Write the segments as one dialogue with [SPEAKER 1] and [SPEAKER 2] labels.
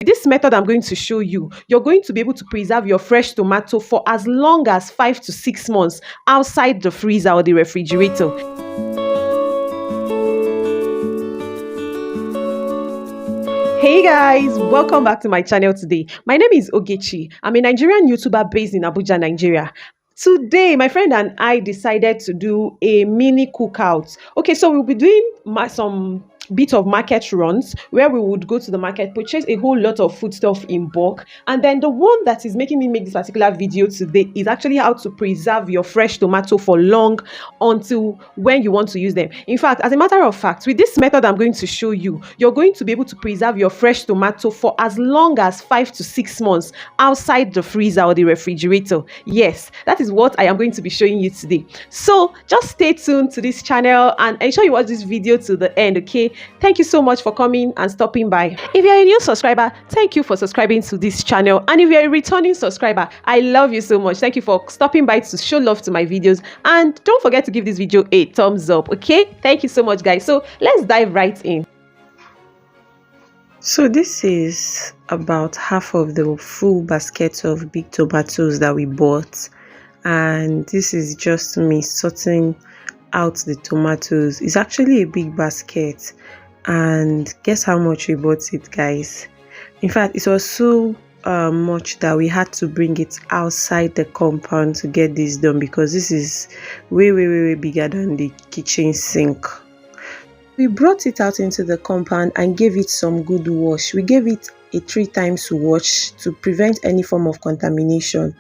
[SPEAKER 1] This method I'm going to show you, you're going to be able to preserve your fresh tomato for as long as 5 to 6 months outside the freezer or the refrigerator. Hey guys, welcome back to my channel today. My name is Ogechi. I'm a Nigerian YouTuber based in Abuja, Nigeria. Today, my friend and I decided to do a mini cookout. Okay, so we'll be doing some bit of market runs where we would go to the market, purchase a whole lot of foodstuff in bulk. And then the one that is making me make this particular video today is actually how to preserve your fresh tomato for long until when you want to use them. In fact, as a matter of fact, with this method I'm going to show you, you're going to be able to preserve your fresh tomato for as long as 5 to 6 months outside the freezer or the refrigerator. Yes, that is what I am going to be showing you today. So just stay tuned to this channel and ensure you watch this video to the end, okay? Thank you so much for coming and stopping by. If you're a new subscriber, thank you for subscribing to this channel. And if you're a returning subscriber, I love you so much. Thank you for stopping by to show love to my videos. And don't forget to give this video a thumbs up, okay? Thank you so much, guys. So let's dive right in. So this is about half of the full basket of big tomatoes that we bought. And this is just me sorting out the tomatoes. It's actually a big basket, and guess how much we bought it, guys? In fact, it was so much that we had to bring it outside the compound to get this done, because this is way bigger than the kitchen sink. We brought it out into the compound and gave it some good wash. We gave it a 3 times wash to prevent any form of contamination.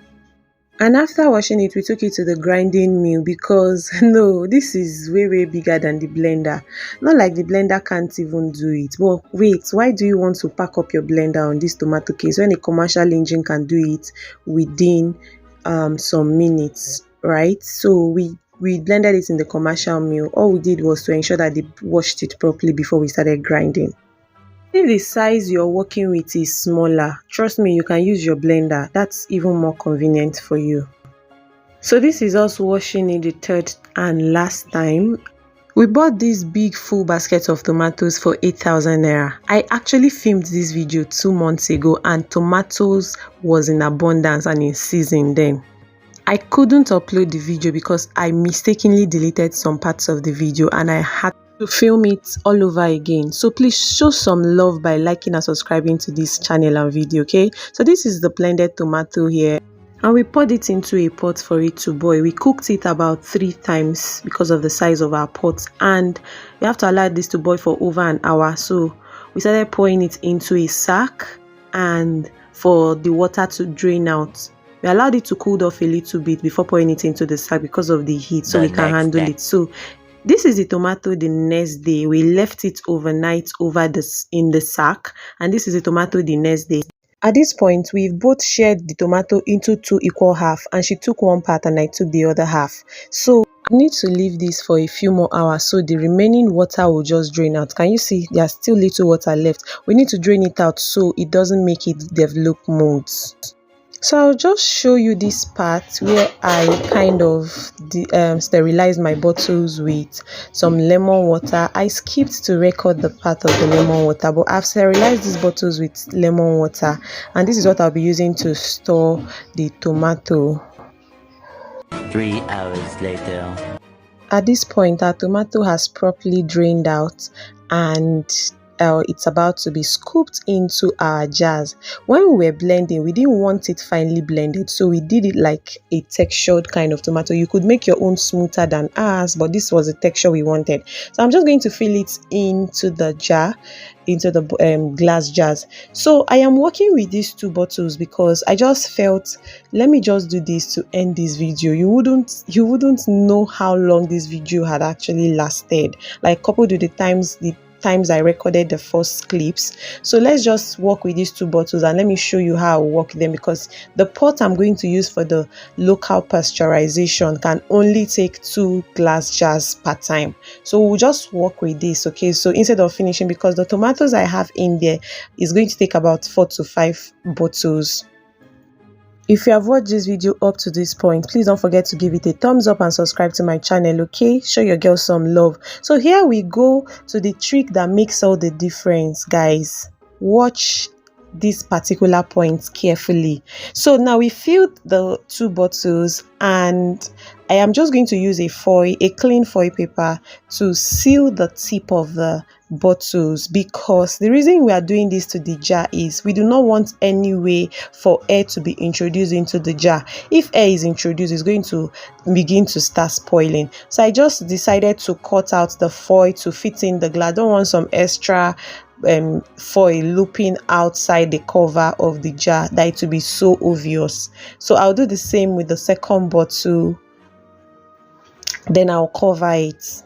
[SPEAKER 1] And after washing it, we took it to the grinding mill, because no, this is way bigger than the blender. Not like the blender can't even do it. But wait, why do you want to pack up your blender on this tomato case when a commercial engine can do it within some minutes, right? So we blended it in the commercial mill. All we did was to ensure that they washed it properly before we started grinding. If the size you're working with is smaller, trust me, you can use your blender. That's even more convenient for you. So this is us washing it the third and last time. We bought this big full basket of tomatoes for 8,000 naira. I actually filmed this video 2 months ago, and tomatoes was in abundance and in season then. I couldn't upload the video because I mistakenly deleted some parts of the video and I had to film it all over again. So please show some love by liking and subscribing to this channel and video, okay? So this is the blended tomato here, and we poured it into a pot for it to boil. We cooked it about 3 times because of the size of our pot, and we have to allow this to boil for over an hour. So we started pouring it into a sack, and for the water to drain out, we allowed it to cool off a little bit before pouring it into the sack because of the heat, so we can handle it. So this is the tomato the next day. We left it overnight in the sack, and this is the tomato the next day. At this point, we've both shared the tomato into 2 equal halves, and she took one part and I took the other half. So I need to leave this for a few more hours so the remaining water will just drain out. Can you see there's still little water left? We need to drain it out so it doesn't make it develop molds. So I'll just show you this part where I kind of sterilized my bottles with some lemon water. I skipped to record the part of the lemon water, but I've sterilized these bottles with lemon water, and this is what I'll be using to store the tomato.
[SPEAKER 2] 3 hours later.
[SPEAKER 1] At this point, our tomato has properly drained out, and it's about to be scooped into our jars. When we were blending, we didn't want it finely blended, so we did it like a textured kind of tomato. You could make your own smoother than ours, but this was the texture we wanted. So I'm just going to fill it into the jar, into the glass jars. So I am working with these 2 bottles because I just felt, let me just do this to end this video. You wouldn't know how long this video had actually lasted, like coupled with the times I recorded the first clips. So let's just work with these 2 bottles and let me show you how I work them, because the pot I'm going to use for the local pasteurization can only take 2 glass jars per time. So we'll just work with this, okay? So instead of finishing, because the tomatoes I have in there is going to take about 4 to 5 bottles. If you have watched this video up to this point, please don't forget to give it a thumbs up and subscribe to my channel, okay? Show your girl some love. So here we go to the trick that makes all the difference, guys. Watch this particular point carefully. So now we filled the 2 bottles, and I am just going to use a clean foil paper to seal the tip of the bottles, because the reason we are doing this to the jar is we do not want any way for air to be introduced into the jar. If air is introduced, it's going to begin to start spoiling. So I just decided to cut out the foil to fit in the glass. I don't want some extra foil looping outside the cover of the jar that it will be so obvious. So I'll do the same with the second bottle, then I'll cover it.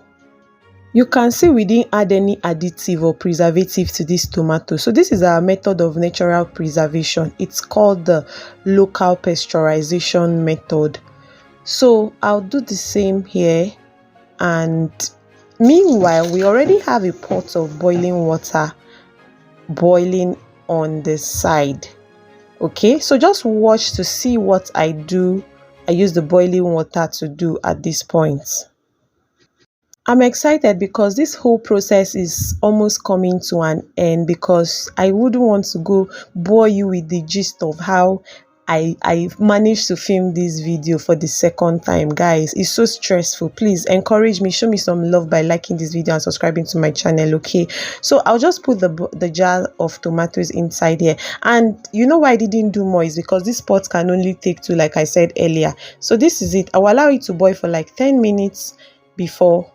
[SPEAKER 1] You can see we didn't add any additive or preservative to this tomato. So this is our method of natural preservation. It's called the local pasteurization method. So I'll do the same here, and meanwhile we already have a pot of boiling water boiling on the side. Okay, so just watch to see what I do. I use the boiling water to do at this point. I'm excited because this whole process is almost coming to an end, because I wouldn't want to go bore you with the gist of how I managed to film this video for the second time. Guys, it's so stressful. Please encourage me, show me some love by liking this video and subscribing to my channel. Okay, so I'll just put the jar of tomatoes inside here, and you know why I didn't do more is because this pot can only take 2, like I said earlier. So this is it. I will allow it to boil for like 10 minutes before.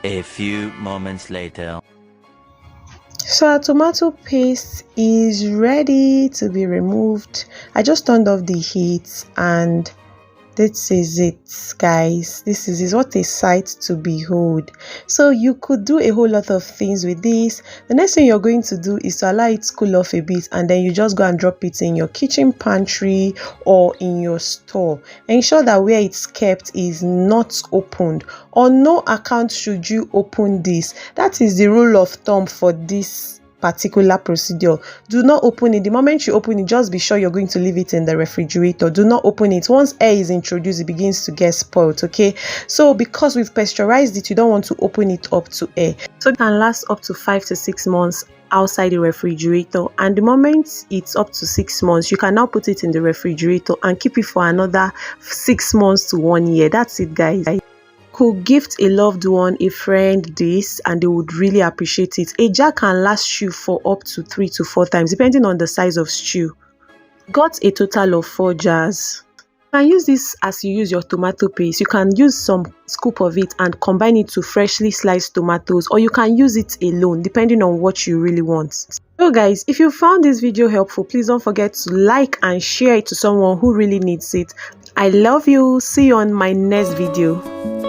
[SPEAKER 2] A few moments later.
[SPEAKER 1] So our tomato paste is ready to be removed. I just turned off the heat, and this is it, guys. This is what a sight to behold. So you could do a whole lot of things with this. The next thing you're going to do is to allow it to cool off a bit, and then you just go and drop it in your kitchen pantry or in your store. Ensure that where it's kept is not opened. On no account should you open this. That is the rule of thumb for this particular procedure. Do not open it. The moment you open it, just be sure you're going to leave it in the refrigerator. Do not open it. Once air is introduced, it begins to get spoiled. Okay, so because we've pasteurized it, you don't want to open it up to air, so it can last up to 5 to 6 months outside the refrigerator. And the moment it's up to 6 months, you can now put it in the refrigerator and keep it for another 6 months to 1 year. That's it, guys. Could gift a loved one, a friend this, and they would really appreciate it. A jar can last you for up to 3 to 4 times depending on the size of stew. Got a total of 4 jars. You can use this as you use your tomato paste. You can use some scoop of it and combine it to freshly sliced tomatoes, or you can use it alone depending on what you really want. So guys, if you found this video helpful, please don't forget to like and share it to someone who really needs it. I love you. See you on my next video.